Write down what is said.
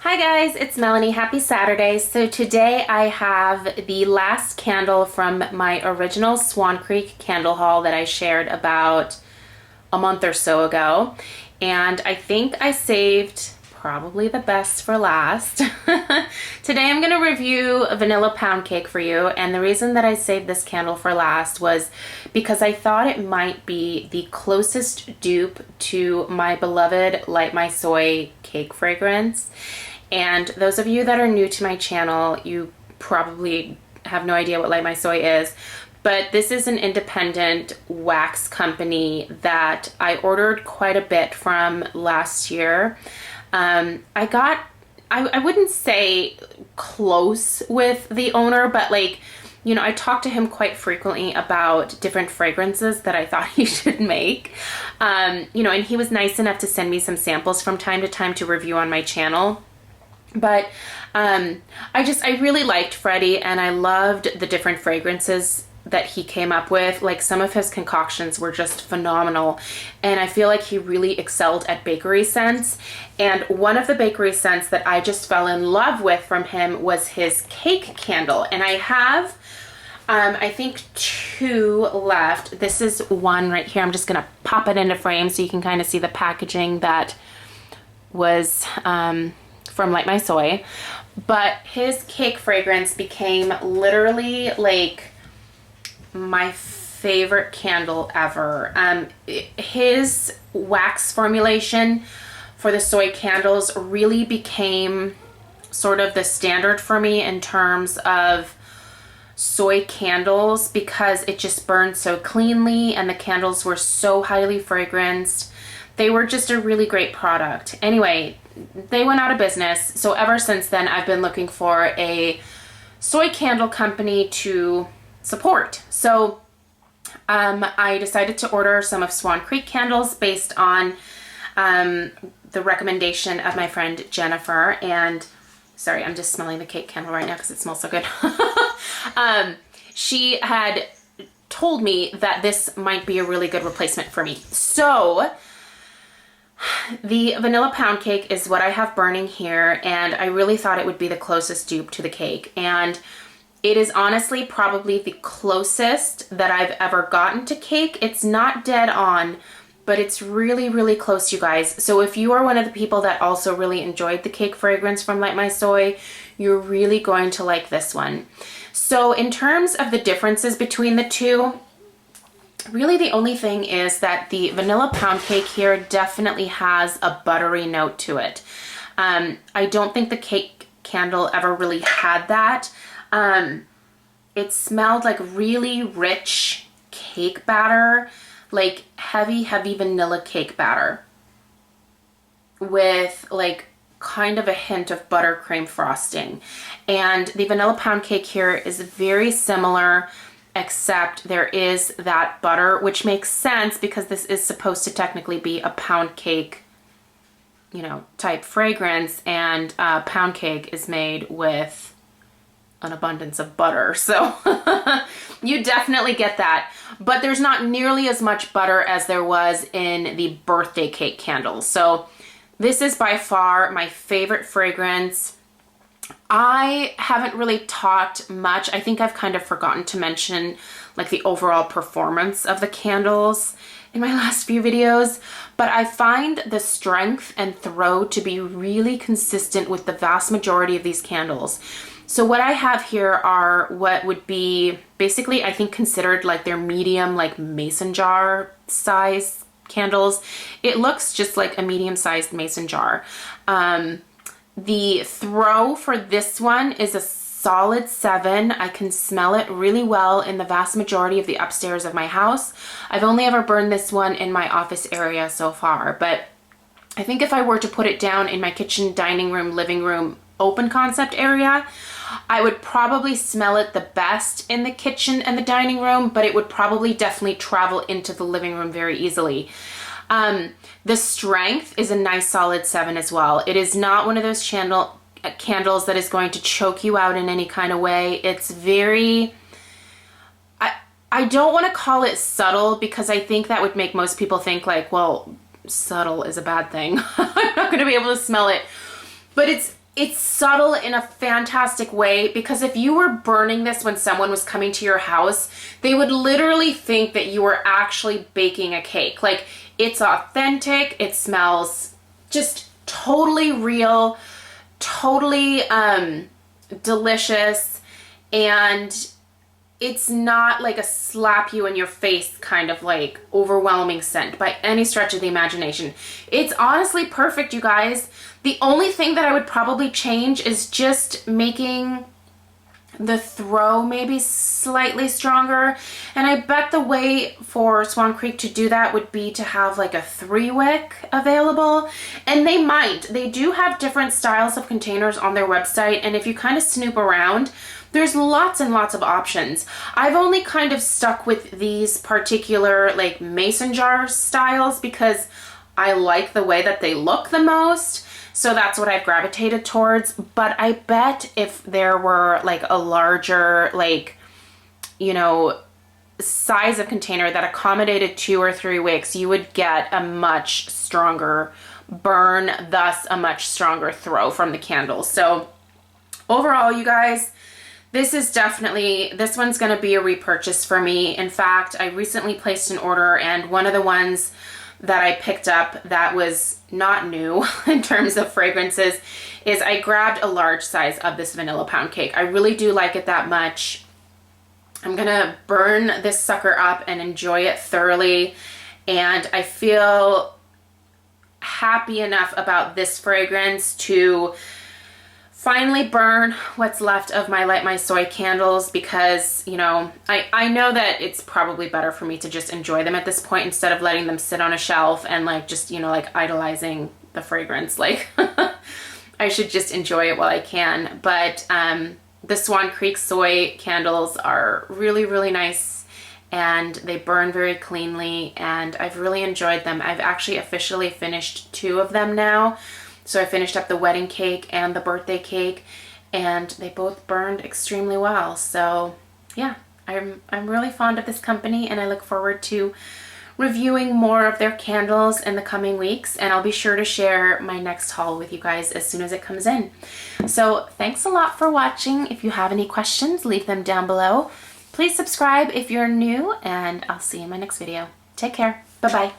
Hi guys, it's Melanie. Happy Saturday. So today I have the last candle from my original Swan Creek candle haul that I shared about a month or so ago. And I think I saved probably the best for last. Today I'm going to review a vanilla pound cake for you. And the reason that I saved this candle for last was because I thought it might be the closest dupe to my beloved Light My Soy cake fragrance. And those of you that are new to my channel, you probably have no idea what Light My Soy is. But this is an independent wax company that I ordered quite a bit from last year. I wouldn't say close with the owner, but I talked to him quite frequently about different fragrances that I thought he should make. And he was nice enough to send me some samples from time to time to review on my channel. But I really liked Freddie, and I loved the different fragrances that he came up with. Like, some of his concoctions were just phenomenal, and I feel like he really excelled at bakery scents. And one of the bakery scents that I just fell in love with from him was his cake candle, and I have I think 2 left. This is one right here. I'm just gonna pop it into frame so you can kind of see the packaging that was from Light My Soy. But his cake fragrance became literally like my favorite candle ever. His wax formulation for the soy candles really became sort of the standard for me in terms of soy candles, because it just burned so cleanly and the candles were so highly fragranced. They were just a really great product. Anyway, they went out of business, so ever since then I've been looking for a soy candle company to support. So I decided to order some of Swan Creek candles based on the recommendation of my friend Jennifer. And sorry, I'm just smelling the cake candle right now because it smells so good. She had told me that this might be a really good replacement for me. So the vanilla pound cake is what I have burning here, and I really thought it would be the closest dupe to the cake. And it is honestly probably the closest that I've ever gotten to cake. It's not dead on, but it's really, really close, you guys. So if you are one of the people that also really enjoyed the cake fragrance from Light My Soy, you're really going to like this one. So in terms of the differences between the two, really the only thing is that the vanilla pound cake here definitely has a buttery note to it. I don't think the cake candle ever really had that. It smelled like really rich cake batter, like heavy vanilla cake batter with like kind of a hint of buttercream frosting. And the vanilla pound cake here is very similar, except there is that butter, which makes sense because this is supposed to technically be a pound cake, type fragrance, and pound cake is made with an abundance of butter. So you definitely get that, but there's not nearly as much butter as there was in the birthday cake candles. So this is by far my favorite fragrance. I haven't really talked much. I think I've kind of forgotten to mention like the overall performance of the candles in my last few videos, but I find the strength and throw to be really consistent with the vast majority of these candles. So what I have here are what would be basically, I think, considered like their medium, like mason jar size candles. It looks just like a medium-sized mason jar. The throw for this one is a solid 7. I can smell it really well in the vast majority of the upstairs of my house. I've only ever burned this one in my office area so far, but I think if I were to put it down in my kitchen, dining room, living room, open concept area, I would probably smell it the best in the kitchen and the dining room, but it would probably definitely travel into the living room very easily. The strength is a nice solid 7 as well. It is not one of those candles that is going to choke you out in any kind of way. It's very, I don't want to call it subtle, because I think that would make most people think like, well, subtle is a bad thing. I'm not going to be able to smell it. But it's subtle in a fantastic way, because if you were burning this when someone was coming to your house, they would literally think that you were actually baking a cake. Like, it's authentic, it smells just totally real, totally delicious, and it's not like a slap you in your face kind of like overwhelming scent by any stretch of the imagination. It's honestly perfect, you guys. The only thing that I would probably change is just making the throw maybe slightly stronger. And I bet the way for Swan Creek to do that would be to have like a 3-wick available. And they do have different styles of containers on their website. And if you kind of snoop around, there's lots and lots of options. I've only kind of stuck with these particular like mason jar styles because I like the way that they look the most. So that's what I've gravitated towards. But I bet if there were like a larger, like, you know, size of container that accommodated 2 or 3 wicks, you would get a much stronger burn, thus a much stronger throw from the candles. So overall, you guys, this one's going to be a repurchase for me. In fact, I recently placed an order, and one of the ones that I picked up that was not new in terms of fragrances is I grabbed a large size of this vanilla pound cake. I really do like it that much. I'm gonna burn this sucker up and enjoy it thoroughly, and I feel happy enough about this fragrance to finally burn what's left of my Light My Soy candles, because, you know, I know that it's probably better for me to just enjoy them at this point instead of letting them sit on a shelf and like just, you know, like idolizing the fragrance. Like I should just enjoy it while I can. But the Swan Creek soy candles are really, really nice, and they burn very cleanly, and I've really enjoyed them. I've actually officially finished 2 of them now. So I finished up the wedding cake and the birthday cake, and they both burned extremely well. So yeah, I'm really fond of this company, and I look forward to reviewing more of their candles in the coming weeks, and I'll be sure to share my next haul with you guys as soon as it comes in. So thanks a lot for watching. If you have any questions, leave them down below. Please subscribe if you're new, and I'll see you in my next video. Take care. Bye-bye.